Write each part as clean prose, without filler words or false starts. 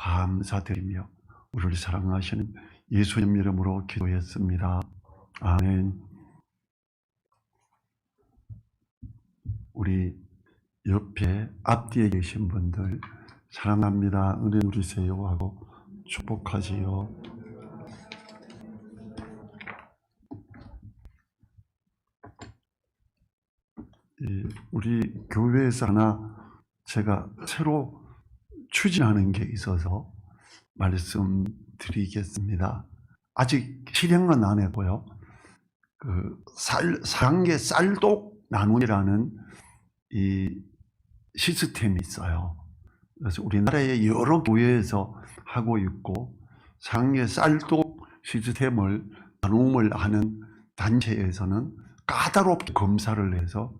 감사드리며 우리를 사랑하시는 예수님 이름으로 기도했습니다. 아멘. 우리 옆에 앞뒤에 계신 분들 사랑합니다. 은혜 누리세요 하고 축복하지요. 우리 교회에서 하나 제가 새로 추진하는 게 있어서 말씀드리겠습니다. 아직 실행은 안 했고요. 사랑의 쌀독 나눔이라는 이 시스템이 있어요. 그래서 우리나라의 여러 교회에서 하고 있고, 사랑의 쌀독 시스템을 나눔을 하는 단체에서는 까다롭게 검사를 해서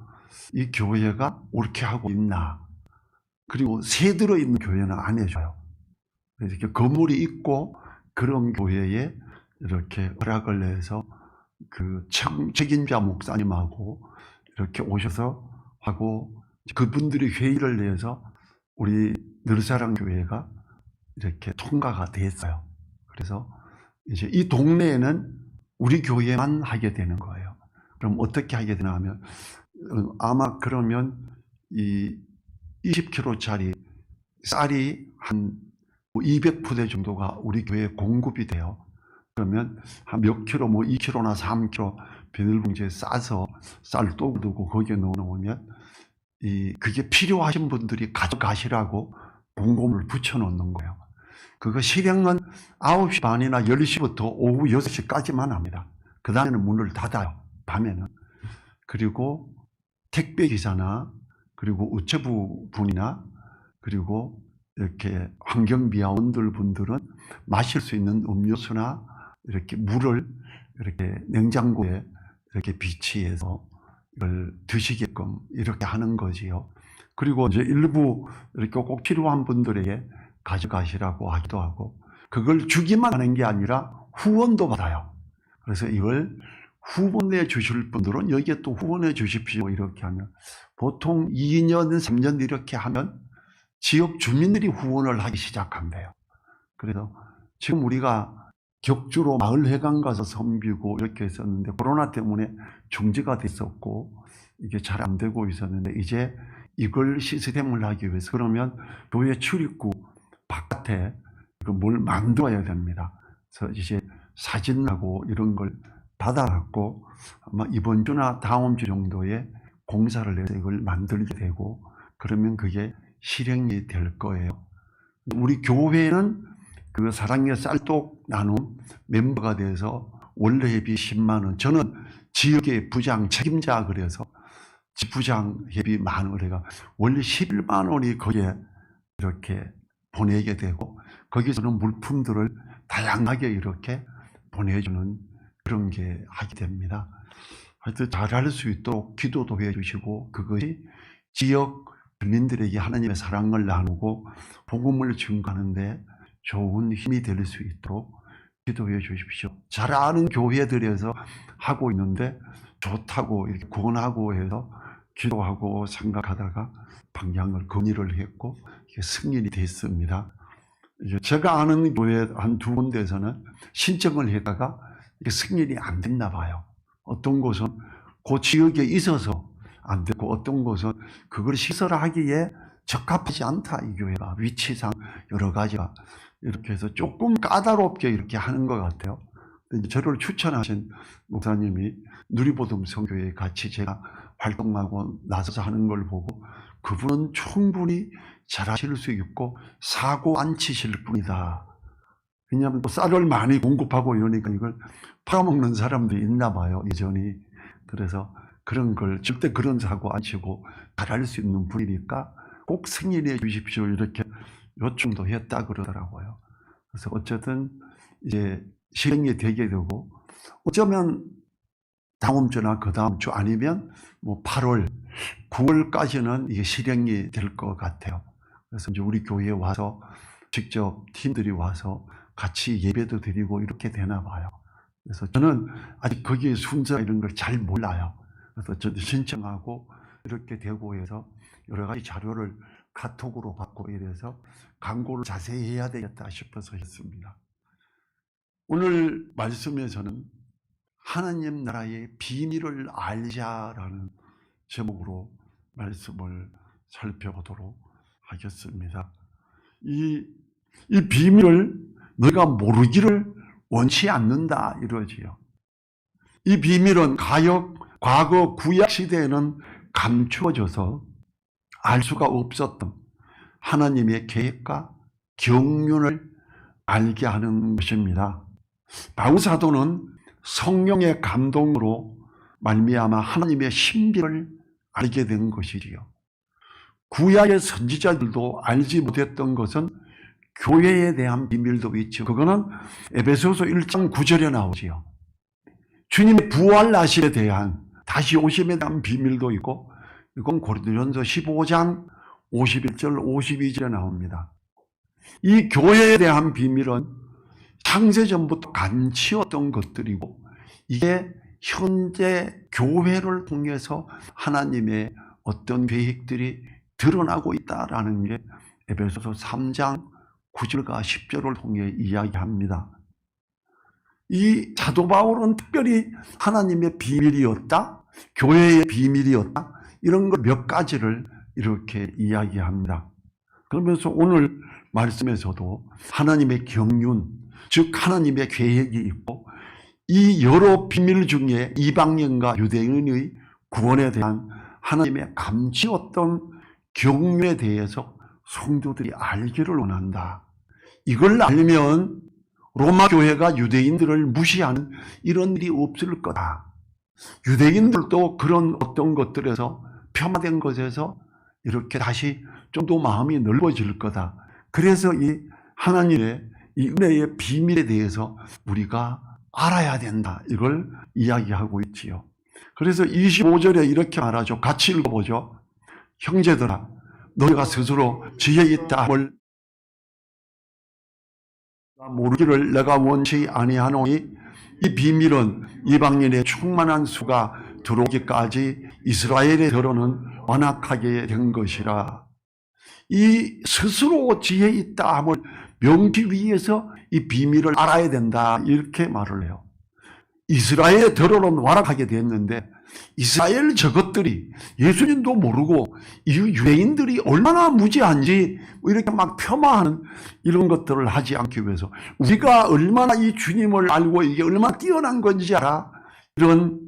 이 교회가 옳게 하고 있나, 그리고 새 들어있는 교회는 안 해줘요. 이렇게 건물이 있고 그런 교회에 이렇게 허락을 내서 그 책임자 목사님하고 이렇게 오셔서 하고, 그분들이 회의를 내서 우리 늘사랑교회가 이렇게 통과가 됐어요. 그래서 이제 이 동네에는 우리 교회만 하게 되는 거예요. 그럼 어떻게 하게 되나 하면, 아마 그러면 이 20kg짜리 쌀이 한 200푸대 정도가 우리 교회에 공급이 돼요. 그러면 한 몇 킬로, 2kg나 3kg 비닐봉지에 싸서 쌀떡을 두고 거기에 넣어놓으면 그게 필요하신 분들이 가져가시라고 봉고문을 붙여놓는 거예요. 그거 실행은 9시 반이나 10시부터 오후 6시까지만 합니다. 그 다음에는 문을 닫아요, 밤에는. 그리고 택배기사나 그리고 우체부 분이나 그리고 이렇게 환경미화원들 분들은 마실 수 있는 음료수나 이렇게 물을 이렇게 냉장고에 이렇게 비치해서 이걸 드시게끔 이렇게 하는 거지요. 그리고 이제 일부 이렇게 꼭 필요한 분들에게 가져가시라고 하기도 하고, 그걸 주기만 하는 게 아니라 후원도 받아요. 그래서 이걸 후원해 주실 분들은 여기에 또 후원해 주십시오 이렇게 하면, 보통 2년, 3년 이렇게 하면 지역 주민들이 후원을 하기 시작한대요. 그래서 지금 우리가 격주로 마을회관 가서 섬기고 이렇게 했었는데, 코로나 때문에 중지가 됐었고 이게 잘 안 되고 있었는데, 이제 이걸 시스템을 하기 위해서 그러면 교회 출입구 바깥에 뭘 만들어야 됩니다. 그래서 이제 사진하고 이런 걸 받아갖고 아마 이번 주나 다음 주 정도에 공사를 해서 이걸 만들게 되고, 그러면 그게 실행이 될 거예요. 우리 교회는 그 사랑의 쌀독 나눔 멤버가 돼서 원래 회비 10만 원, 저는 지역의 부장 책임자 그래서 지부장 회비 만 원에가 원래 11만 원이 거기에 이렇게 보내게 되고, 거기서는 물품들을 다양하게 이렇게 보내주는 그런 게 하게 됩니다. 하여튼 잘할 수 있도록 기도도 해주시고, 그것이 지역 주민들에게 하나님의 사랑을 나누고 복음을 증거하는데 좋은 힘이 될 수 있도록 기도해 주십시오. 잘 아는 교회들에서 하고 있는데 좋다고 이렇게 권하고 해서 기도하고 생각하다가 방향을 건의를 했고 이게 승인이 됐습니다. 제가 아는 교회 한 두 군데에서는 신청을 했다가 이게 승인이 안 됐나 봐요. 어떤 곳은 그 지역에 있어서 안 됐고, 어떤 곳은 그걸 시설하기에 적합하지 않다, 이 교회가 위치상 여러 가지가 이렇게 해서 조금 까다롭게 이렇게 하는 것 같아요. 저를 추천하신 목사님이 누리보듬 성교회에 같이 제가 활동하고 나서서 하는 걸 보고, 그분은 충분히 잘하실 수 있고 사고 안 치실 분이다. 왜냐하면 또 쌀을 많이 공급하고 이러니까 이걸 팔아먹는 사람도 있나 봐요, 여전히. 그래서 그런 걸 절대 그런 사고 안 치고 잘할 수 있는 분이니까 꼭 승인해 주십시오 이렇게 요청도 했다 그러더라고요. 그래서 어쨌든 이제 실행이 되게 되고, 어쩌면 다음 주나 그 다음 주 아니면 8월, 9월까지는 이게 실행이 될 것 같아요. 그래서 이제 우리 교회에 와서 직접 팀들이 와서 같이 예배도 드리고 이렇게 되나 봐요. 그래서 저는 아직 거기에 순서 이런 걸 잘 몰라요. 그래서 저도 신청하고 이렇게 되고 해서 여러 가지 자료를 카톡으로 받고 이래서 광고를 자세히 해야 되겠다 싶어서 했습니다. 오늘 말씀에서는 하나님 나라의 비밀을 알자라는 제목으로 말씀을 살펴보도록 하겠습니다. 이 비밀을 너희가 모르기를 원치 않는다 이러지요. 이 비밀은 과거 구약 시대에는 감추어져서 알 수가 없었던 하나님의 계획과 경륜을 알게 하는 것입니다. 바울 사도는 성령의 감동으로 말미암아 하나님의 신비를 알게 된 것이지요. 구약의 선지자들도 알지 못했던 것은 교회에 대한 비밀도 있죠. 그거는 에베소서 1장 9절에 나오지요. 주님의 부활하심에 대한 다시 오심에 대한 비밀도 있고, 이건 고린도전서 15장 51절 52절에 나옵니다. 이 교회에 대한 비밀은 창세전부터 간치었던 것들이고, 이게 현재 교회를 통해서 하나님의 어떤 계획들이 드러나고 있다라는 게 에베소서 3장 9절과 10절을 통해 이야기합니다. 이 사도 바울은 특별히 하나님의 비밀이었다, 교회의 비밀이었다, 이런 것 몇 가지를 이렇게 이야기합니다. 그러면서 오늘 말씀에서도 하나님의 경륜, 즉 하나님의 계획이 있고, 이 여러 비밀 중에 이방인과 유대인의 구원에 대한 하나님의 감추었던 경륜에 대해서 성도들이 알기를 원한다. 이걸 알면 로마 교회가 유대인들을 무시하는 이런 일이 없을 거다. 유대인들도 그런 어떤 것들에서 폄하된 것에서 이렇게 다시 좀 더 마음이 넓어질 거다. 그래서 이 하나님의 이 은혜의 비밀에 대해서 우리가 알아야 된다. 이걸 이야기하고 있지요. 그래서 25절에 이렇게 말하죠. 같이 읽어보죠. 형제들아, 너희가 스스로 지혜 있다 함을 모르기를 내가 원치 아니하노니 이 비밀은 이방인의 충만한 수가 들어오기까지 이스라엘의 더러는 완악하게 된 것이라. 이 스스로 지혜 있다 함을 명기 위해서 이 비밀을 알아야 된다 이렇게 말을 해요. 이스라엘의 더러는 완악하게 됐는데 이스라엘 저것들이 예수님도 모르고 이 유대인들이 얼마나 무지한지 이렇게 막 폄하하는 이런 것들을 하지 않기 위해서 우리가 얼마나 이 주님을 알고 이게 얼마나 뛰어난 건지 알아? 이런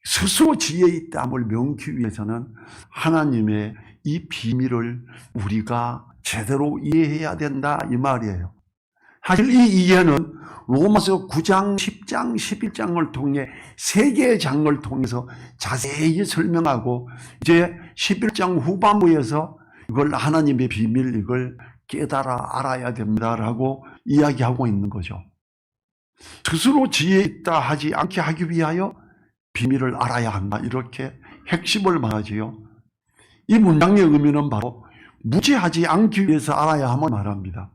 스스로 지혜 있다함을 명기 위해서는 하나님의 이 비밀을 우리가 제대로 이해해야 된다 이 말이에요. 사실 이 이해는 로마서 9장, 10장, 11장을 통해 세 개의 장을 통해서 자세히 설명하고 이제 11장 후반부에서 이걸 하나님의 비밀 이걸 깨달아 알아야 된다라고 이야기하고 있는 거죠. 스스로 지혜 있다 하지 않게 하기 위하여 비밀을 알아야 한다 이렇게 핵심을 말하지요. 이 문장의 의미는 바로 무지하지 않기 위해서 알아야 함을 말합니다.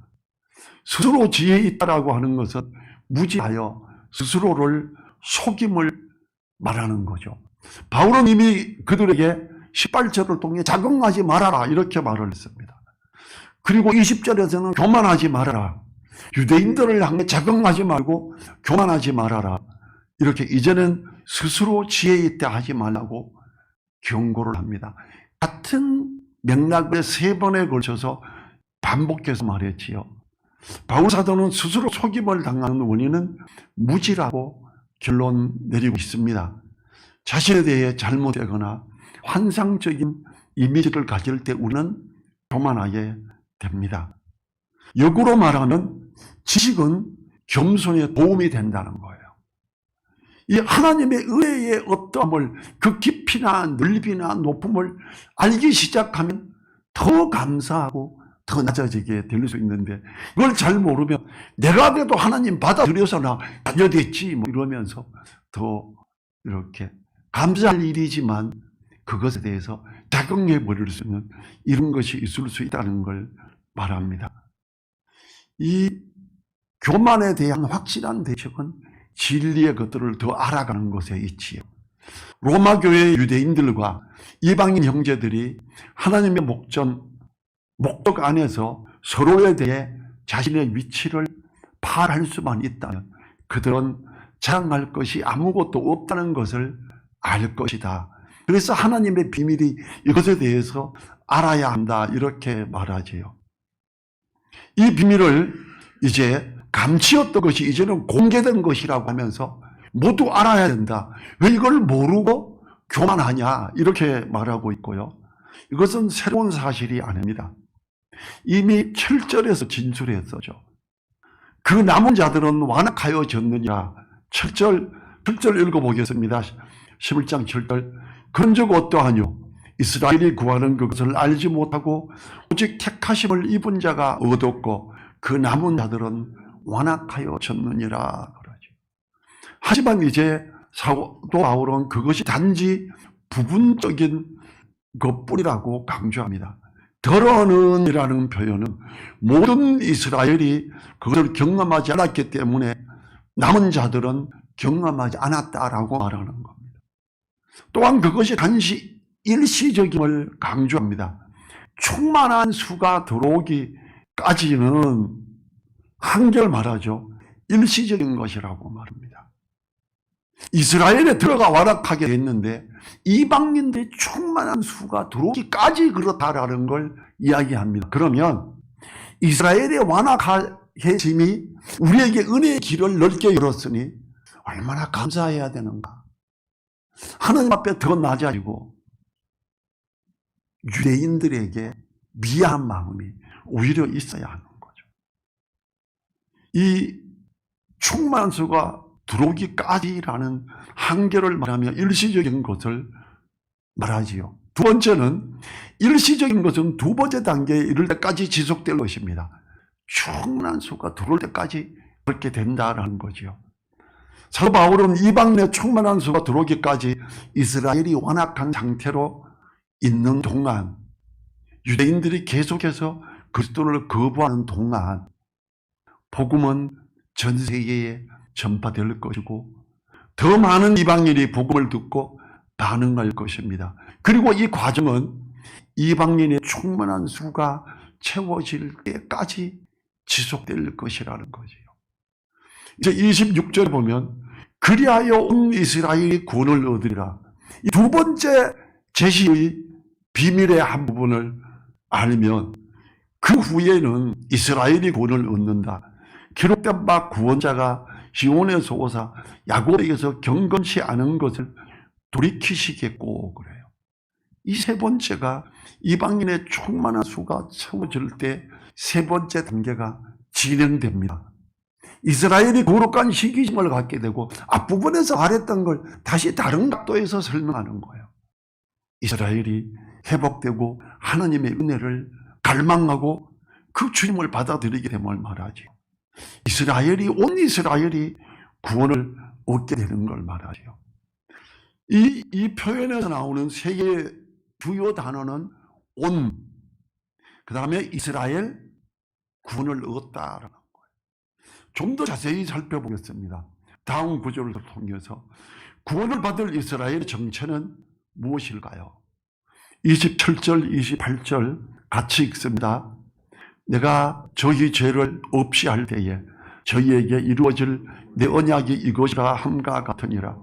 스스로 지혜 있다라고 하는 것은 무지하여 스스로를 속임을 말하는 거죠. 바울은 이미 그들에게 18절을 통해 자긍하지 말아라 이렇게 말을 했습니다. 그리고 20절에서는 교만하지 말아라. 유대인들을 향해 자긍하지 말고 교만하지 말아라. 이렇게 이제는 스스로 지혜 있다 하지 말라고 경고를 합니다. 같은 맥락에 세 번에 걸쳐서 반복해서 말했지요. 바울 사도는 스스로 속임을 당하는 원인은 무지라고 결론 내리고 있습니다. 자신에 대해 잘못되거나 환상적인 이미지를 가질 때 우리는 교만하게 됩니다. 역으로 말하면 지식은 겸손에 도움이 된다는 거예요. 이 하나님의 은혜의 어떠함을 그 깊이나 넓이나 높음을 알기 시작하면 더 감사하고 더 낮아지게 될 수 있는데 이걸 잘 모르면 내가 그래도 하나님 받아들여서나 자녀됐지 뭐 이러면서 더 이렇게 감사할 일이지만 그것에 대해서 자긍해 버릴 수 있는 이런 것이 있을 수 있다는 걸 말합니다. 이 교만에 대한 확실한 대책은 진리의 것들을 더 알아가는 것에 있지요. 로마 교회의 유대인들과 이방인 형제들이 하나님의 목전 목적 안에서 서로에 대해 자신의 위치를 파악할 수만 있다면 그들은 자랑할 것이 아무것도 없다는 것을 알 것이다. 그래서 하나님의 비밀이 이것에 대해서 알아야 한다 이렇게 말하지요. 이 비밀을 이제 감추었던 것이 이제는 공개된 것이라고 하면서 모두 알아야 된다. 왜 이걸 모르고 교만하냐 이렇게 말하고 있고요. 이것은 새로운 사실이 아닙니다. 이미 7절에서 진술했었죠. 그 남은 자들은 완악하여졌느냐. 7절 읽어보겠습니다. 11장 7절. 그런즉 어떠하뇨? 이스라엘이 구하는 그것을 알지 못하고 오직 택하심을 입은 자가 얻었고 그 남은 자들은 완악하여졌느니라 그러죠. 하지만 이제 사도 바울은 그것이 단지 부분적인 것뿐이라고 강조합니다. 더러는이라는 표현은 모든 이스라엘이 그것을 경험하지 않았기 때문에 남은 자들은 경험하지 않았다라고 말하는 겁니다. 또한 그것이 단지 일시적임을 강조합니다. 충만한 수가 들어오기까지는 한결 말하죠. 일시적인 것이라고 말합니다. 이스라엘에 들어가 완악하게 됐는데 이방인들이 충만한 수가 들어오기까지 그렇다라는 걸 이야기합니다. 그러면 이스라엘의 완악해짐이 우리에게 은혜의 길을 넓게 열었으니 얼마나 감사해야 되는가. 하나님 앞에 더 낮아지고 유대인들에게 미안한 마음이 오히려 있어야 하는 거죠. 이 충만한 수가 들어오기까지라는 한계를 말하며 일시적인 것을 말하지요. 두 번째는 일시적인 것은 두 번째 단계에 이를 때까지 지속될 것입니다. 충만한 수가 들어올 때까지 그렇게 된다라는 거죠. 사도 바울은 이방인의 충만한 수가 들어오기까지 이스라엘이 완악한 상태로 있는 동안, 유대인들이 계속해서 그리스도를 거부하는 동안 복음은 전 세계에 전파될 것이고 더 많은 이방인이 복음을 듣고 반응할 것입니다. 그리고 이 과정은 이방인의 충만한 수가 채워질 때까지 지속될 것이라는 거지요. 이제 26절에 보면 그리하여 온 이스라엘이 구원을 얻으리라. 이 두 번째 제시의 비밀의 한 부분을 알면 그 후에는 이스라엘이 구원을 얻는다. 기록된 바 구원자가 시온에서 오사 야곱에게서 경건치 않은 것을 돌이키시겠고 그래요. 이 세 번째가 이방인의 충만한 수가 채워질 때 세 번째 단계가 진행됩니다. 이스라엘이 거룩한 시기심을 갖게 되고 앞부분에서 말했던 걸 다시 다른 각도에서 설명하는 거예요. 이스라엘이 회복되고 하나님의 은혜를 갈망하고 그 주님을 받아들이게 됨을 말하죠. 온 이스라엘이 구원을 얻게 되는 걸 말하죠. 이 표현에서 나오는 세 개의 주요 단어는 온, 그 다음에 이스라엘, 구원을 얻었다라는 거예요. 좀 더 자세히 살펴보겠습니다. 다음 구절을 통해서 구원을 받을 이스라엘의 정체는 무엇일까요? 27절, 28절 같이 읽습니다. 내가 저희 죄를 없이 할 때에 저희에게 이루어질 내 언약이 이것이라 함과 같으니라.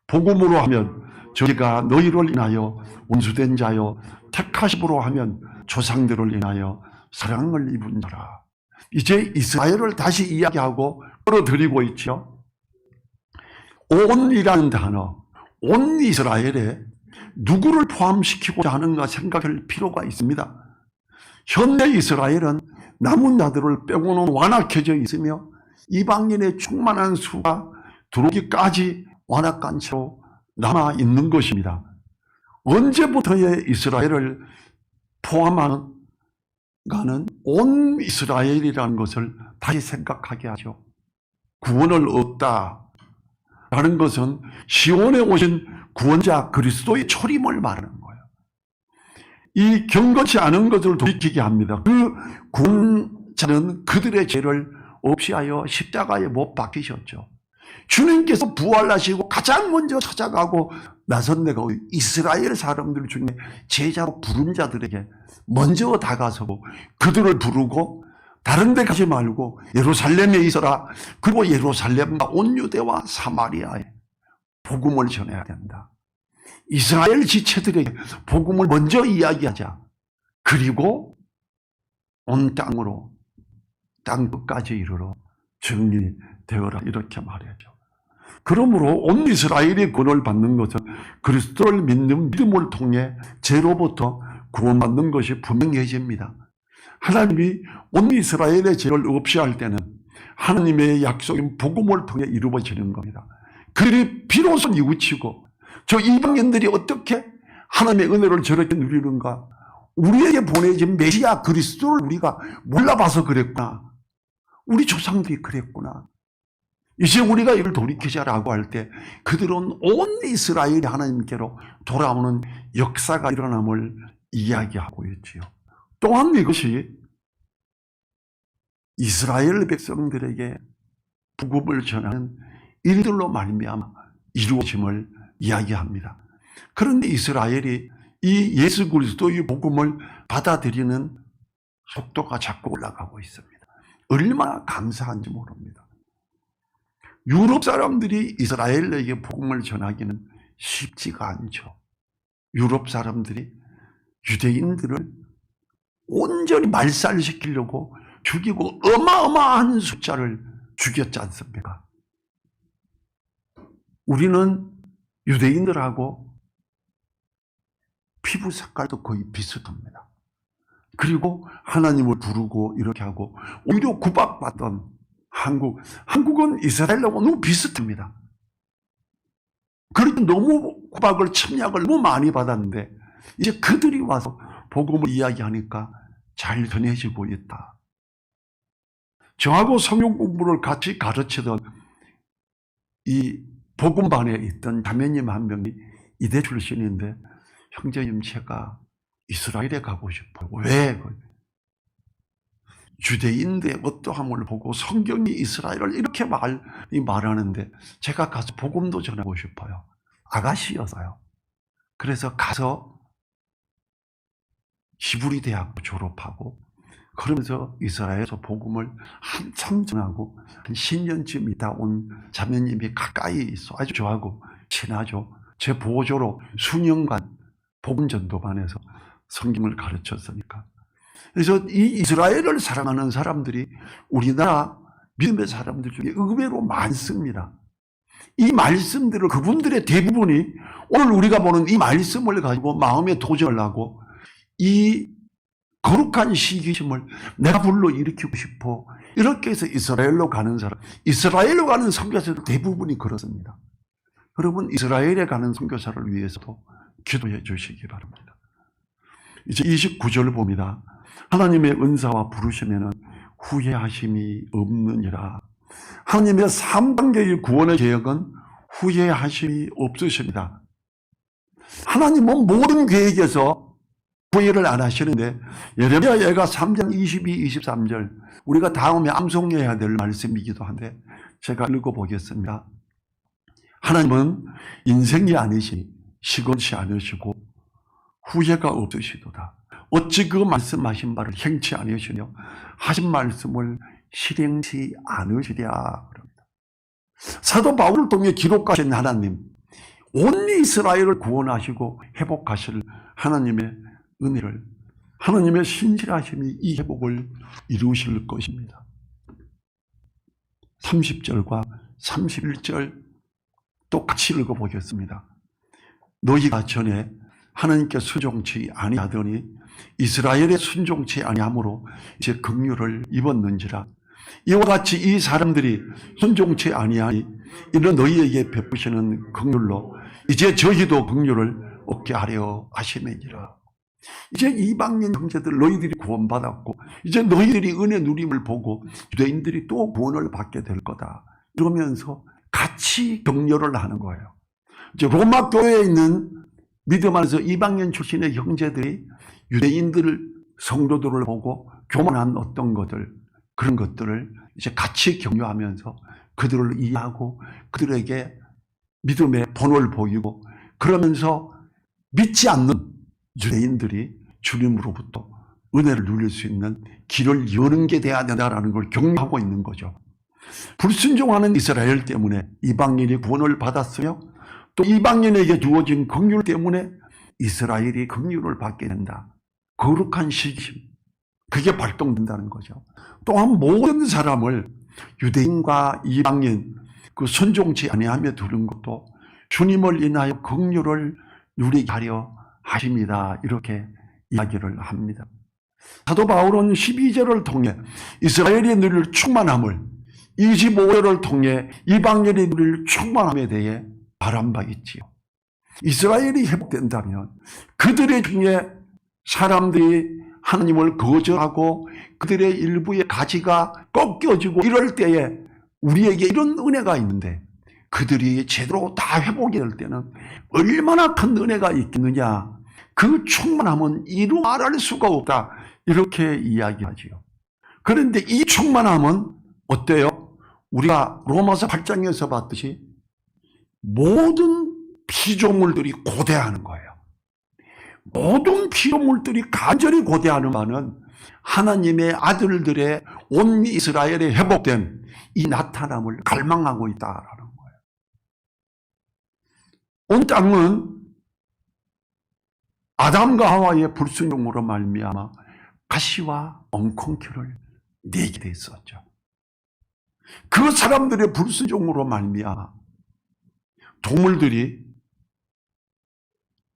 복음으로 하면 저희가 너희를 인하여 원수된 자여, 택하심으로 하면 조상들을 인하여 사랑을 입은 자라. 이제 이스라엘을 다시 이야기하고 끌어들이고 있죠. 온이라는 단어, 온 이스라엘에 누구를 포함시키고자 하는가 생각할 필요가 있습니다. 현대 이스라엘은 남은 자들을 빼고는 완악해져 있으며 이방인의 충만한 수가 들어오기까지 완악한 채로 남아있는 것입니다. 언제부터의 이스라엘을 포함하는 가는 온 이스라엘이라는 것을 다시 생각하게 하죠. 구원을 얻다라는 것은 시온에 오신 구원자 그리스도의 초림을 말하는 거예요. 이 경건치 않은 것을 돌이키게 합니다. 그 구원자는 그들의 죄를 없이 하여 십자가에 못 박히셨죠. 주님께서 부활하시고 가장 먼저 찾아가고 나선 내가 이스라엘 사람들 중에 제자로 부른 자들에게 먼저 다가서고 그들을 부르고 다른 데 가지 말고 예루살렘에 있어라. 그리고 예루살렘과 온 유대와 사마리아에 복음을 전해야 된다. 이스라엘 지체들에게 복음을 먼저 이야기하자. 그리고 온 땅으로 땅 끝까지 이르러 정리되어라. 이렇게 말해야죠. 그러므로 온 이스라엘이 구원을 받는 것은 그리스도를 믿는 믿음을 통해 죄로부터 구원받는 것이 분명해집니다. 하나님이 온 이스라엘의 죄를 없이 할 때는 하나님의 약속인 복음을 통해 이루어지는 겁니다. 그들이 비로소 뉘우치고 저 이방인들이 어떻게 하나님의 은혜를 저렇게 누리는가? 우리에게 보내진 메시아 그리스도를 우리가 몰라봐서 그랬구나. 우리 조상들이 그랬구나. 이제 우리가 이걸 돌이키자라고 할 때 그들은 온 이스라엘이 하나님께로 돌아오는 역사가 일어남을 이야기하고 있지요. 또한 이것이 이스라엘 백성들에게 복음을 전하는 일들로 말미암아 이루어짐을 이야기합니다. 그런데 이스라엘이 이 예수 그리스도의 복음을 받아들이는 속도가 자꾸 올라가고 있습니다. 얼마나 감사한지 모릅니다. 유럽 사람들이 이스라엘에게 복음을 전하기는 쉽지가 않죠. 유럽 사람들이 유대인들을 온전히 말살시키려고 죽이고 어마어마한 숫자를 죽였지 않습니까? 우리는 유대인들하고 피부 색깔도 거의 비슷합니다. 그리고 하나님을 부르고 이렇게 하고 오히려 구박받던 한국은 이스라엘하고 너무 비슷합니다. 그렇게 너무 구박을 침략을 너무 많이 받았는데 이제 그들이 와서 복음을 이야기하니까 잘 전해지고 있다. 저하고 성경 공부를 같이 가르치던 이 복음반에 있던 자매님 한 명이 이대 출신인데 형제님 제가 이스라엘에 가고 싶어요. 왜? 유대인들의 어떠함을 보고 성경이 이스라엘을 이렇게 말하는데 제가 가서 복음도 전하고 싶어요. 아가씨여서요. 그래서 가서 히브리 대학도 졸업하고 그러면서 이스라엘에서 복음을 한참 전하고 한 10년쯤 있다 온 자매님이 가까이 있어. 아주 저하고 친하죠. 제 보조로 수년간 복음 전도반에서 성경을 가르쳤으니까. 그래서 이 이스라엘을 사랑하는 사람들이 우리나라 믿음의 사람들 중에 의외로 많습니다. 이 말씀들을 그분들의 대부분이 오늘 우리가 보는 이 말씀을 가지고 마음에 도전을 하고 이 거룩한 시기심을 내가 불러일으키고 싶어 이렇게 해서 이스라엘로 가는 사람, 이스라엘로 가는 선교사들 대부분이 그렇습니다. 여러분 이스라엘에 가는 선교사를 위해서도 기도해 주시기 바랍니다. 이제 29절 봅니다. 하나님의 은사와 부르시면 후회하심이 없느니라. 하나님의 3단계의 구원의 계획은 후회하심이 없으십니다. 하나님은 모든 계획에서 후회를 안 하시는데 예레미야 예가 3장 22, 23절 우리가 다음에 암송해야 될 말씀이기도 한데 제가 읽어보겠습니다. 하나님은 인생이 아니시 시건치 않으시고 후회가 없으시도다. 어찌 그 말씀하신 바를 행치 아니시며 하신 말씀을 실행치 않으시랴. 그럽니다. 사도 바울을 통해 기록하신 하나님, 온 이스라엘을 구원하시고 회복하실 하나님의 은혜를, 하나님의 신실하심이 이 회복을 이루실 것입니다. 30절과 31절 똑같이 읽어보겠습니다. 너희가 전에 하나님께 순종치 아니하더니 이스라엘의 순종치 아니함으로 이제 긍휼을 입었는지라. 이와 같이 이 사람들이 순종치 아니하니 이는 너희에게 베푸시는 긍휼로 이제 저희도 긍휼을 얻게 하려 하심이니라. 이제 이방인 형제들 너희들이 구원받았고 이제 너희들이 은혜 누림을 보고 유대인들이 또 구원을 받게 될 거다. 이러면서 같이 격려를 하는 거예요. 이제 로마 교회에 있는 믿음 안에서 이방인 출신의 형제들이 유대인들 성도들을 보고 교만한 어떤 것들 그런 것들을 이제 같이 격려하면서 그들을 이해하고 그들에게 믿음의 본을 보이고 그러면서 믿지 않는 유대인들이 주님으로부터 은혜를 누릴 수 있는 길을 여는 게 돼야 된다는 걸 격려하고 있는 거죠. 불순종하는 이스라엘 때문에 이방인이 구원을 받았으며 또 이방인에게 주어진 긍휼 때문에 이스라엘이 긍휼을 받게 된다. 거룩한 시기심, 그게 발동된다는 거죠. 또한 모든 사람을 유대인과 이방인 그 순종치 아니하며 두는 것도 주님을 인하여 긍휼을 누리게 하려 하십니다. 이렇게 이야기를 합니다. 사도 바울은 12절을 통해 이스라엘이 누릴 충만함을, 25절을 통해 이방인이 누릴 충만함에 대해 말한 바 있지요. 이스라엘이 회복된다면 그들의 중에 사람들이 하나님을 거절하고 그들의 일부의 가지가 꺾여지고 이럴 때에 우리에게 이런 은혜가 있는데 그들이 제대로 다 회복이 될 때는 얼마나 큰 은혜가 있겠느냐. 그 충만함은 이루 말할 수가 없다. 이렇게 이야기하지요. 그런데 이 충만함은 어때요? 우리가 로마서 8장에서 봤듯이 모든 피조물들이 고대하는 거예요. 모든 피조물들이 간절히 고대하는 바는 하나님의 아들들의 온 이스라엘에 회복된 이 나타남을 갈망하고 있다라는 거예요. 온 땅은 아담과 하와의 불순종으로 말미암아 가시와 엉겅퀴를 내게 됐었죠. 그 사람들의 불순종으로 말미암아 동물들이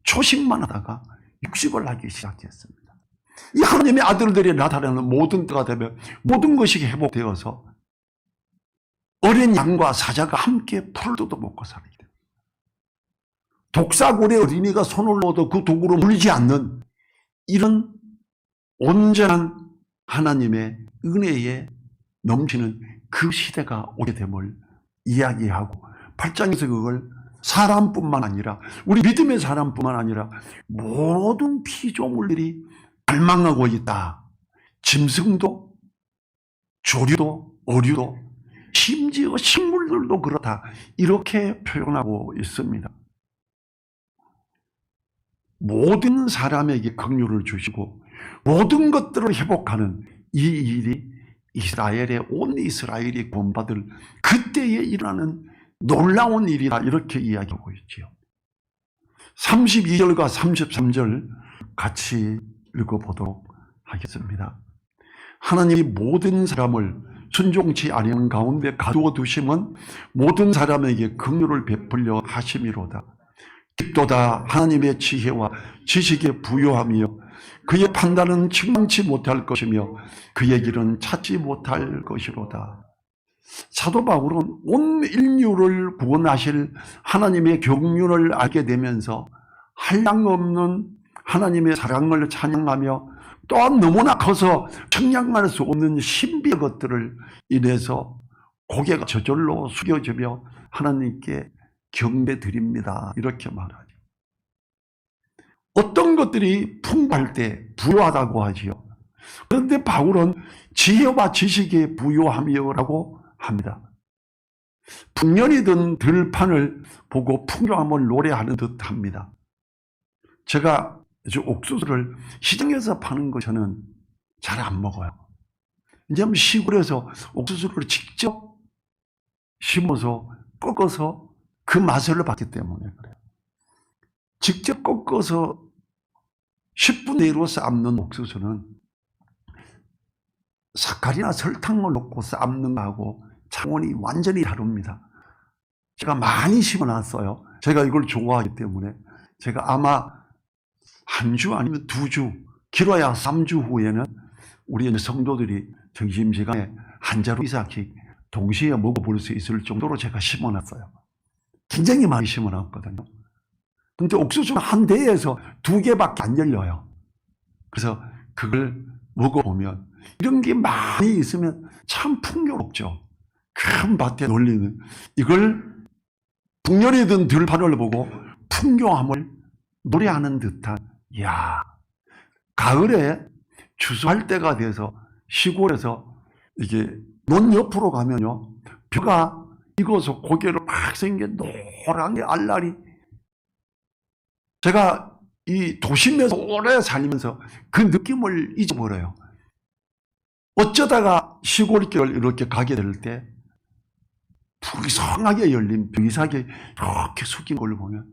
초식만 하다가 육식을 하기 시작했습니다. 이 하나님의 아들들이 나타나는 모든 때가 되면 모든 것이 회복되어서 어린 양과 사자가 함께 풀도 먹고 살게 됩니다. 독사골의 어린이가 손을 넣어도 그 독으로 물리지 않는 이런 온전한 하나님의 은혜에 넘치는 그 시대가 오게 됨을 이야기하고 8장에서 그걸 사람뿐만 아니라 우리 믿음의 사람뿐만 아니라 모든 피조물들이 갈망하고 있다. 짐승도 조류도 어류도 심지어 식물들도 그렇다. 이렇게 표현하고 있습니다. 모든 사람에게 긍휼을 주시고 모든 것들을 회복하는 이 일이 이스라엘의 온 이스라엘이 구원받을 그때에 일어나는 놀라운 일이다. 이렇게 이야기하고 있지요. 32절과 33절 같이 읽어보도록 하겠습니다. 하나님이 모든 사람을 순종치 아니하는 가운데 가두어 두심은 모든 사람에게 긍휼을 베풀려 하심이로다. 깊도다 하나님의 지혜와 지식에 부요하며 그의 판단은 측량치 못할 것이며 그의 길은 찾지 못할 것이로다. 사도 바울은 온 인류를 구원하실 하나님의 경륜을 알게 되면서 한량없는 하나님의 사랑을 찬양하며 또한 너무나 커서 측량할 수 없는 신비의 것들을 인해서 고개가 저절로 숙여지며 하나님께 경배드립니다. 이렇게 말하죠. 어떤 것들이 풍부할 때 부요하다고 하지요. 그런데 바울은 지혜와 지식에 부요하며라고 합니다. 풍년이 든 들판을 보고 풍요함을 노래하는 듯합니다. 제가 옥수수를 시장에서 파는 거 저는 잘 안 먹어요. 이제 시골에서 옥수수를 직접 심어서 꺾어서 그 맛을 봤기 때문에 그래요. 직접 꺾어서 10분의 1로 삶는 옥수수는 사카리나 설탕을 넣고 삶는 거하고 차원이 완전히 다릅니다. 제가 많이 심어놨어요. 제가 이걸 좋아하기 때문에 제가 아마 한 주 아니면 2주, 길어야 3주 후에는 우리 성도들이 점심시간에 한 자루 이상씩 동시에 먹어볼 수 있을 정도로 제가 심어놨어요. 굉장히 많이 심어놨거든요. 근데 옥수수는 한 대에서 2개밖에 안 열려요. 그래서 그걸 먹어보면 이런 게 많이 있으면 참 풍요롭죠. 큰 밭에 놀리는 이걸 풍년이 든 들판을 보고 풍요함을 노래하는 듯한, 이야, 가을에 추수할 때가 돼서 시골에서 이게 논 옆으로 가면요, 벼가 익어서 고개를 막 생긴 노란 게 알알이 제가 이 도심에서 오래 살면서 그 느낌을 잊어버려요. 어쩌다가 시골길 이렇게 가게 될 때 풍성하게 열린 빙사계 이렇게 숙인 걸 보면,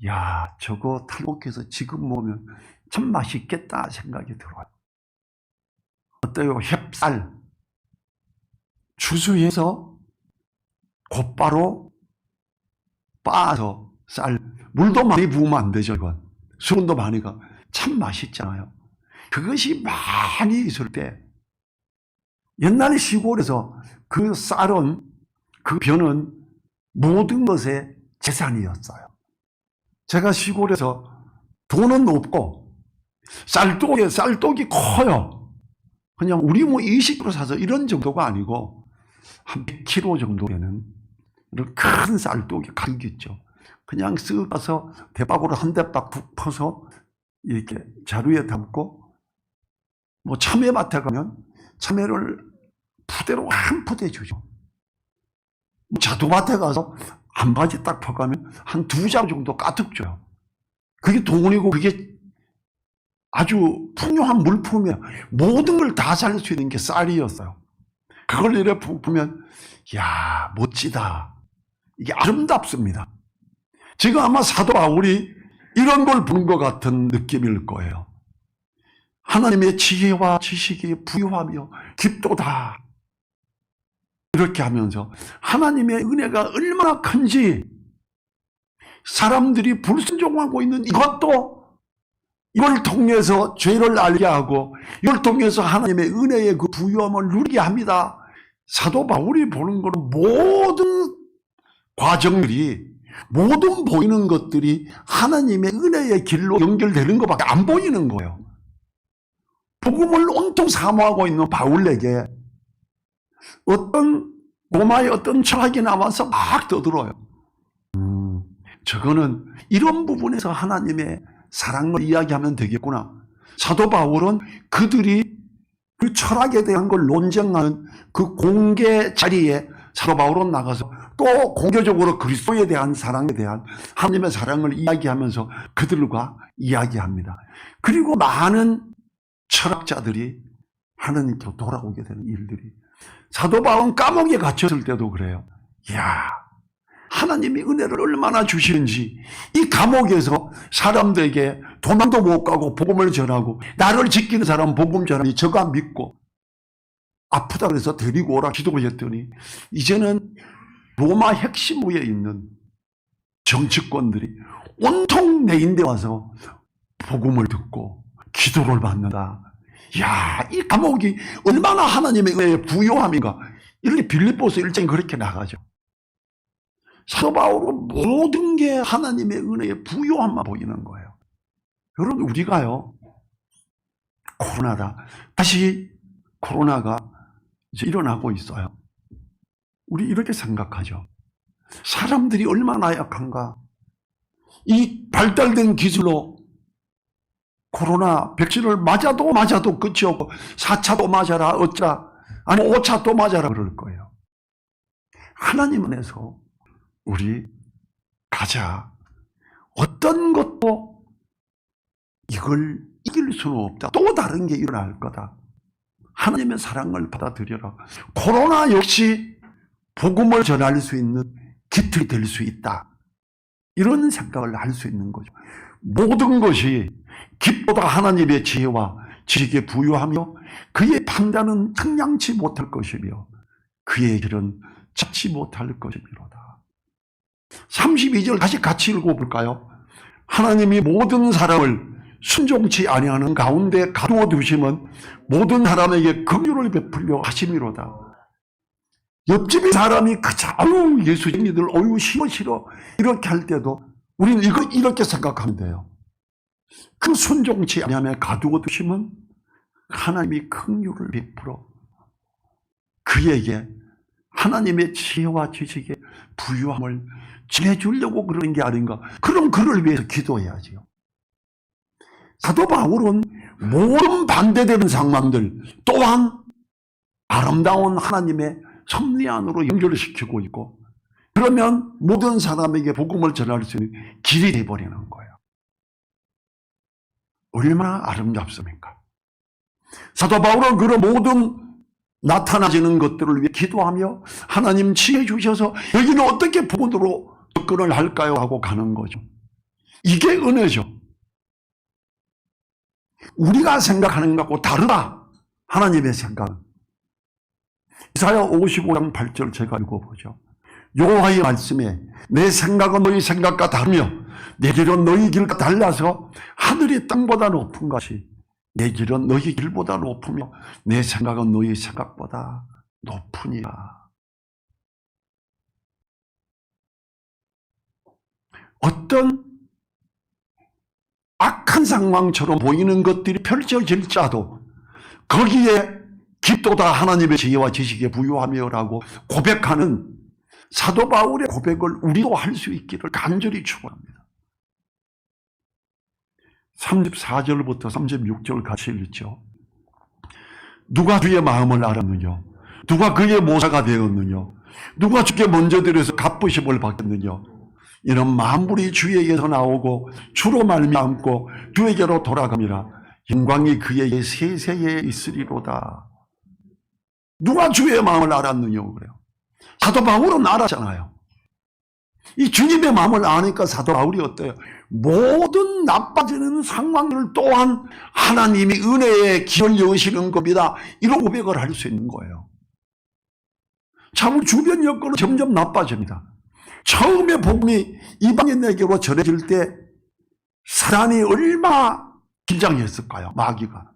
야, 저거 탈곡해서 지금 먹으면 참 맛있겠다 생각이 들어요. 어때요? 햅쌀 추수해서 곧바로 빻아서 쌀, 물도 많이 부으면 안 되죠. 이건 수분도 많이 가. 참 맛있잖아요. 그것이 많이 있을 때, 옛날 시골에서 그 쌀은, 그 벼는 모든 것의 재산이었어요. 제가 시골에서 돈은 없고 쌀독이 커요. 그냥 우리 뭐 20kg 사서 이런 정도가 아니고 한 100kg 정도 되는 이런 큰 쌀독이 가득있죠. 그냥 쓱 가서 대박으로 한 대박 푹 퍼서 이렇게 자루에 담고, 뭐 참외밭에 가면 참외를 푸대로 한 푸대 주죠. 자두밭에 가서 한 바지 딱 퍼가면 한 2장 정도 가득 줘요. 그게 돈이고 그게 아주 풍요한 물품이에요. 모든 걸 다 살 수 있는 게 쌀이었어요. 그걸 이렇게 보면, 야, 멋지다. 이게 아름답습니다. 지금 아마 사도 바울이 이런 걸 본 것 같은 느낌일 거예요. 하나님의 지혜와 지식이 부유하며 깊도다. 이렇게 하면서 하나님의 은혜가 얼마나 큰지, 사람들이 불순종하고 있는 이것도 이걸 통해서 죄를 알게 하고 이걸 통해서 하나님의 은혜의 그 부유함을 누리게 합니다. 사도 바울이 보는 것은 모든 과정들이, 모든 보이는 것들이 하나님의 은혜의 길로 연결되는 것밖에 안 보이는 거예요. 복음을 온통 사모하고 있는 바울에게 어떤 로마의 어떤 철학이 나와서 막 떠들어요. 저거는 이런 부분에서 하나님의 사랑을 이야기하면 되겠구나. 사도 바울은 그들이 그 철학에 대한 걸 논쟁하는 그 공개 자리에 사도 바울은 나가서 또 공개적으로 그리스도에 대한 사랑에 대한 하나님의 사랑을 이야기하면서 그들과 이야기합니다. 그리고 많은 철학자들이 하나님께로 돌아오게 되는 일들이, 사도 바울은 감옥에 갇혔을 때도 그래요. 이야, 하나님이 은혜를 얼마나 주시는지, 이 감옥에서 사람들에게 도망도 못 가고 복음을 전하고, 나를 지키는 사람 복음 전하니 저가 믿고, 아프다 그래서 데리고 오라 기도했더니 이제는 로마 핵심부에 있는 정치권들이 온통 내 인데 와서 복음을 듣고 기도를 받는다. 야, 이 감옥이 얼마나 하나님의 은혜의 부요함인가. 이렇게 빌립보서 1장이 그렇게 나가죠. 사도 바울은 모든 게 하나님의 은혜의 부요함만 보이는 거예요. 여러분, 우리가요, 코로나다. 다시 코로나가 이제 일어나고 있어요. 우리 이렇게 생각하죠. 사람들이 얼마나 약한가. 이 발달된 기술로 코로나 백신을 맞아도 끝이 없고 4차도 맞아라 어쩌라, 아니 5차도 맞아라 그럴 거예요. 하나님 안에서 우리 가자. 어떤 것도 이걸 이길 수는 없다. 또 다른 게 일어날 거다. 하나님의 사랑을 받아들여라. 코로나 역시 복음을 전할 수 있는 깃털이 될 수 있다. 이런 생각을 할 수 있는 거죠. 모든 것이 빛보다 하나님의 지혜와 지식에 부유하며 그의 판단은 측량치 못할 것이며 그의 길은 찾지 못할 것이미로다. 32절 다시 같이 읽어볼까요? 하나님이 모든 사람을 순종치 아니하는 가운데 가두어 두심은 모든 사람에게 긍휼을 베풀려 하심이로다. 옆집의 사람이 아유 예수님이들 어유 싫어 이렇게 할 때도 우리는 이렇게 생각하면 돼요. 그 순종치 아니하며 가두어 두심은 하나님이 긍휼을 베풀어 그에게 하나님의 지혜와 지식의 부유함을 전해주려고 그러는 게 아닌가. 그럼 그를 위해서 기도해야지요. 사도 바울은 모든 반대되는 상황들 또한 아름다운 하나님의 섭리 안으로 연결시키고 있고, 그러면 모든 사람에게 복음을 전할 수 있는 길이 되어버리는 거예요. 얼마나 아름답습니까? 사도 바울은 그런 모든 나타나지는 것들을 위해 기도하며 하나님 지혜 주셔서 여기는 어떻게 부분으로 접근을 할까요? 하고 가는 거죠. 이게 은혜죠. 우리가 생각하는 것하고 다르다. 하나님의 생각은. 이사야 55장 8절 제가 읽어보죠. 여호와의 말씀에 내 생각은 너희 생각과 다르며 내 길은 너희 길과 달라서 하늘이 땅보다 높은 것이 내 길은 너희 길보다 높으며 내 생각은 너희 생각보다 높으니라. 어떤 악한 상황처럼 보이는 것들이 펼쳐질지라도 거기에 깊도다 하나님의 지혜와 지식에 부유하며라고 고백하는 사도 바울의 고백을 우리도 할 수 있기를 간절히 축원합니다. 34절부터 36절 같이 읽죠. 누가 주의 마음을 알았느냐? 누가 그의 모사가 되었느냐? 누가 주께 먼저 들여서 갚으심을 받겠느냐? 이는 만물이 주에게서 나오고 주로 말미암고 주에게로 돌아갑니다. 영광이 그에게 세세에 있으리로다. 누가 주의 마음을 알았느냐 그래요. 사도 바울은 알았잖아요. 이 주님의 마음을 아니까 사도 바울이 어때요? 모든 나빠지는 상황들 또한 하나님이 은혜의 길을 여시는 겁니다. 이런 고백을 할 수 있는 거예요. 참 주변 여건은 점점 나빠집니다. 처음에 복음이 이방인에게로 전해질 때 사단이 얼마나 긴장했을까요? 마귀가.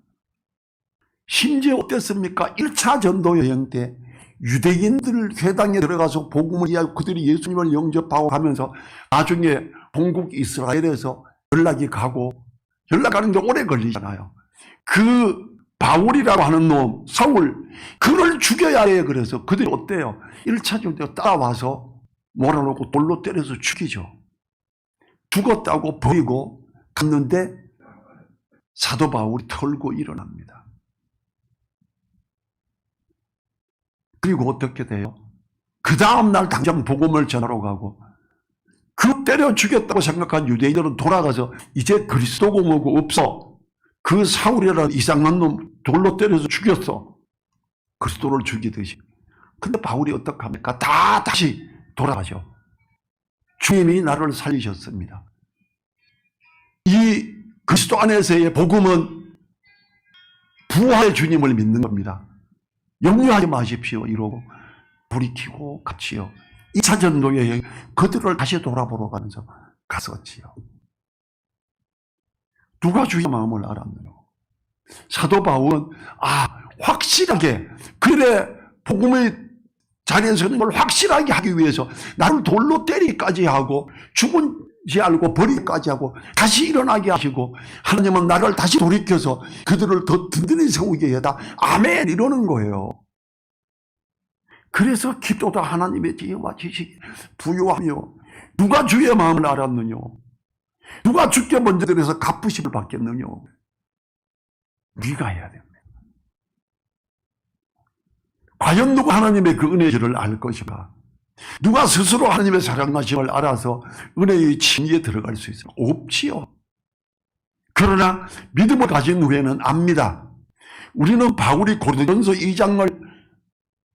심지어 어땠습니까? 1차 전도 여행 때 유대인들 회당에 들어가서 복음을 이야기하고 그들이 예수님을 영접하고 하면서 나중에 본국 이스라엘에서 연락이 가고 연락하는 게 오래 걸리잖아요. 그 바울이라고 하는 놈 사울 그를 죽여야 해. 그래서 그들이 어때요? 1차 전도 따라와서 몰아놓고 돌로 때려서 죽이죠. 죽었다고 보이고 갔는데 사도 바울이 털고 일어납니다. 그리고 어떻게 돼요? 그 다음날 당장 복음을 전하러 가고 그 때려 죽였다고 생각한 유대인들은 돌아가서 이제 그리스도고 뭐고 없어. 그 사울이라는 이상한 놈 돌로 때려서 죽였어. 그리스도를 죽이듯이. 근데 바울이 어떡합니까? 다 다시 돌아가죠. 주님이 나를 살리셨습니다. 이 그리스도 안에서의 복음은 부활의 주님을 믿는 겁니다. 염려하지 마십시오. 이러고 불이 켜고 같이요. 2차 전도여행 그들을 다시 돌아보러 가면서 갔었지요. 누가 주의 마음을 알았느냐? 사도 바울은 확실하게 그래 복음의 자리에 서는 걸 확실하게 하기 위해서 나를 돌로 때리기까지 하고 죽은지 알고 버리기까지 하고 다시 일어나게 하시고 하나님은 나를 다시 돌이켜서 그들을 더 든든히 세우게 해다. 아멘 이러는 거예요. 그래서 기도도 하나님의 지혜와 지식이 부유하며 누가 주의 마음을 알았느냐? 누가 주께 먼저 들여서 갚으심을 받겠느냐? 네가 해야 됩니다. 과연 누가 하나님의 그 은혜를 알 것인가? 누가 스스로 하나님의 사랑하심을 알아서 은혜의 칭의에 들어갈 수 있어요? 없지요. 그러나 믿음을 가진 후에는 압니다. 우리는 바울이 고린도전서 2장을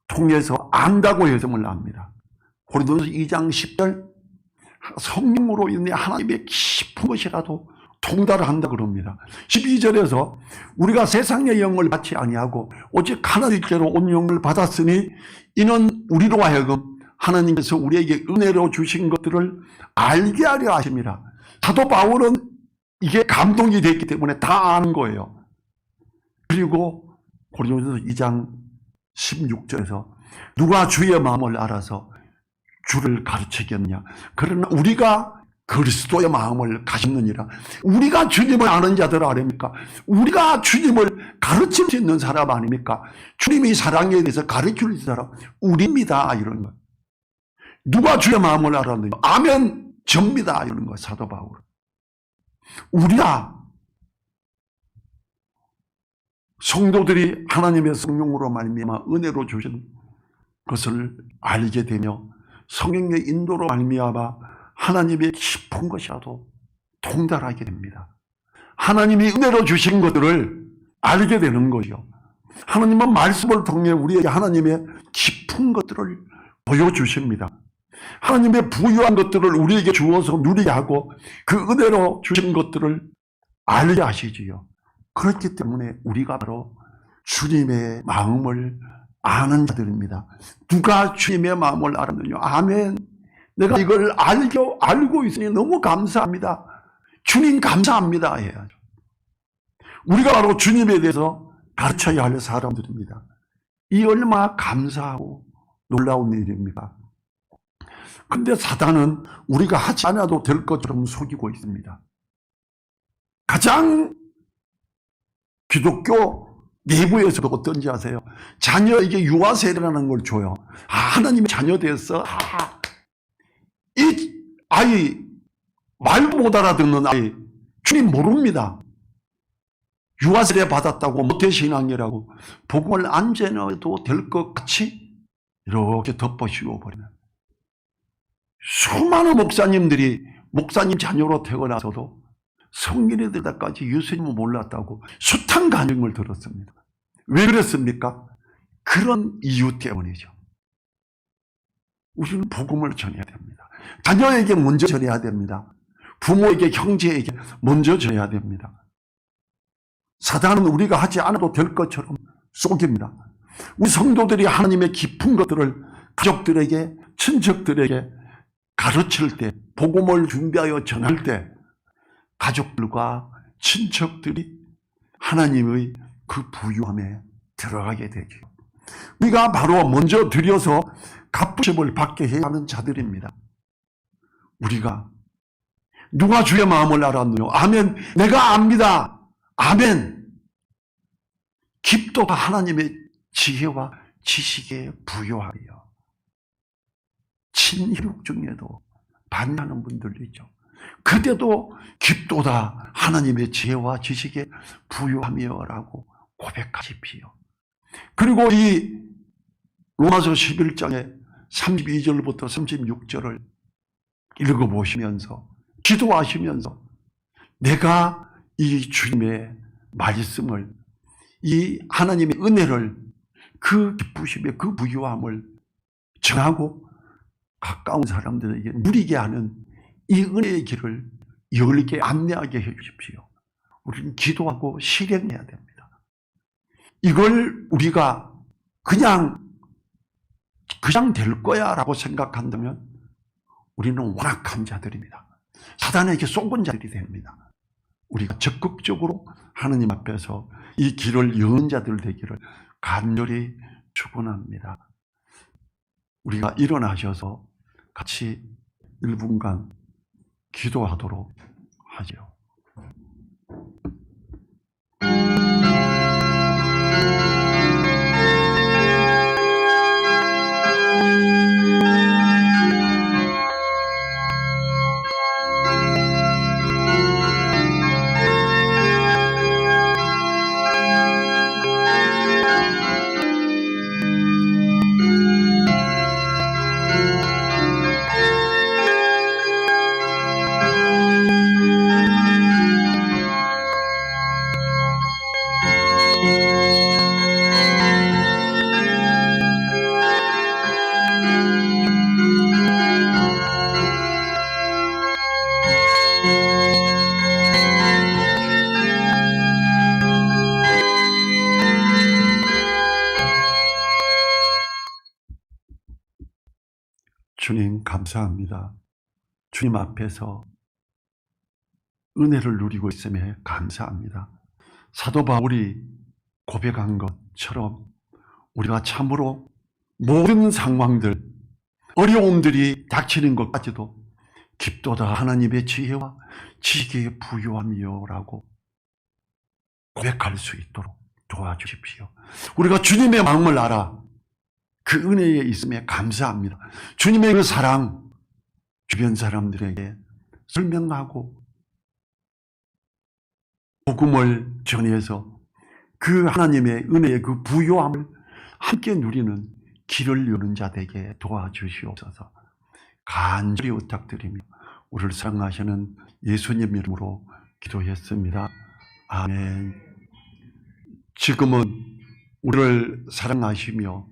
통해서 안다고 해석을 합니다. 고린도전서 2장 10절 성령으로 인해 하나님의 깊은 것이라도 통달을 한다 그럽니다. 12절에서 우리가 세상의 영을 받지 아니하고 오직 하나님께로 온 영을 받았으니 이는 우리로 하여금 하나님께서 우리에게 은혜로 주신 것들을 알게 하려 하십니다. 사도 바울은 이게 감동이 됐기 때문에 다 아는 거예요. 그리고 고린도전서 2장 16절에서 누가 주의 마음을 알아서 주를 가르치겠느냐? 그러나 우리가 그리스도의 마음을 가졌느니라. 우리가 주님을 아는 자들 아닙니까? 우리가 주님을 가르칠 수 있는 사람 아닙니까? 주님이 사랑에 대해서 가르칠 사람 우리입니다. 이런 거. 누가 주의 마음을 알았느냐? 아멘 접니다. 이런 거 사도 바울. 우리가 성도들이 하나님의 성령으로 말미암아 은혜로 주신 것을 알게 되며 성령의 인도로 말미암아 하나님의 깊은 것이라도 통달하게 됩니다. 하나님이 은혜로 주신 것들을 알게 되는 거죠. 하나님은 말씀을 통해 우리에게 하나님의 깊은 것들을 보여주십니다. 하나님의 부유한 것들을 우리에게 주어서 누리게 하고 그 은혜로 주신 것들을 알게 하시지요. 그렇기 때문에 우리가 바로 주님의 마음을 아는 자들입니다. 누가 주님의 마음을 알았느냐? 아멘. 내가 이걸 알고 있으니 너무 감사합니다. 주님 감사합니다 해야죠. 우리가 바로 주님에 대해서 가르쳐야 할 사람들입니다. 이 얼마나 감사하고 놀라운 일입니까? 그런데 사단은 우리가 하지 않아도 될 것처럼 속이고 있습니다. 가장 기독교 내부에서도 어떤지 아세요? 자녀에게 유아세례라는 걸 줘요. 하나님의 자녀 됐어. 이 아이, 말도 못 알아듣는 아이, 주님 모릅니다. 유아세례 받았다고 모태신앙이라고 복음을 안 전해도 될 것 같이 이렇게 덮어 씌워버리면 수많은 목사님들이 목사님 자녀로 태어나서도 성인이 되다까지 예수님을 몰랐다고 숱한 간증을 들었습니다. 왜 그랬습니까? 그런 이유 때문이죠. 우리는 복음을 전해야 됩니다. 자녀에게 먼저 전해야 됩니다. 부모에게, 형제에게 먼저 전해야 됩니다. 사단은 우리가 하지 않아도 될 것처럼 속입니다. 우리 성도들이 하나님의 깊은 것들을 가족들에게, 친척들에게 가르칠 때, 복음을 준비하여 전할 때 가족들과 친척들이 하나님의 그 부유함에 들어가게 되죠. 우리가 바로 먼저 드려서 갚으심을 받게 해야 하는 자들입니다. 우리가 누가 주의 마음을 알았느냐? 아멘. 내가 압니다. 아멘. 깊도다 하나님의 지혜와 지식에 부요하여 친혈육 중에도 반하는 분들도 있죠. 그때도 깊도다 하나님의 지혜와 지식에 부요하며라고 고백하십시오. 그리고 이 로마서 11장의 32절부터 36절을 읽어보시면서 기도하시면서 내가 이 주님의 말씀을, 이 하나님의 은혜를, 그 기쁘심의 그 부유함을 전하고 가까운 사람들에게 누리게 하는 이 은혜의 길을 열게 안내하게 해 주십시오. 우리는 기도하고 실행해야 됩니다. 이걸 우리가 그냥 될 거야 라고 생각한다면 우리는 완악한 자들입니다. 사단에게 속은 자들이 됩니다. 우리가 적극적으로 하나님 앞에서 이 길을 여는 자들 되기를 간절히 축원합니다. 우리가 일어나셔서 같이 1분간 기도하도록 하죠. 주님 감사합니다. 주님 앞에서 은혜를 누리고 있음에 감사합니다. 사도 바울이 고백한 것처럼 우리가 참으로 모든 상황들, 어려움들이 닥치는 것까지도 깊도다 하나님의 지혜와 지식의 부요함이요 라고 고백할 수 있도록 도와주십시오. 우리가 주님의 마음을 알아 그 은혜에 있음에 감사합니다. 주님의 그 사랑 주변 사람들에게 설명하고 복음을 전해서 그 하나님의 은혜의 그 부요함을 함께 누리는 길을 여는 자 되게 도와주시옵소서. 간절히 부탁드리며 우리를 사랑하시는 예수님 이름으로 기도했습니다. 아멘. 지금은 우리를 사랑하시며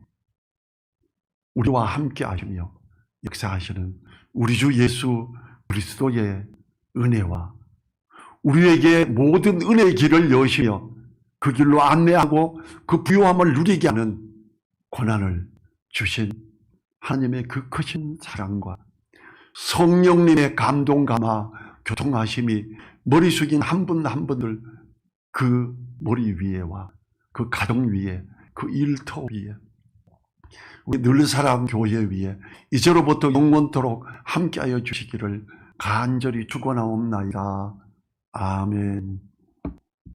우리와 함께 하시며 역사하시는 우리 주 예수 그리스도의 은혜와 우리에게 모든 은혜의 길을 여시며 그 길로 안내하고 그 부요함을 누리게 하는 고난을 주신 하나님의 그 크신 사랑과 성령님의 감동 감화 교통하심이 머리 숙인 한 분 한 분들 그 머리 위에와 그 가정 위에 그 일터 위에 우리 늘사랑 교회 위에 이제로부터 영원토록 함께하여 주시기를 간절히 축원하옵나이다. 아멘.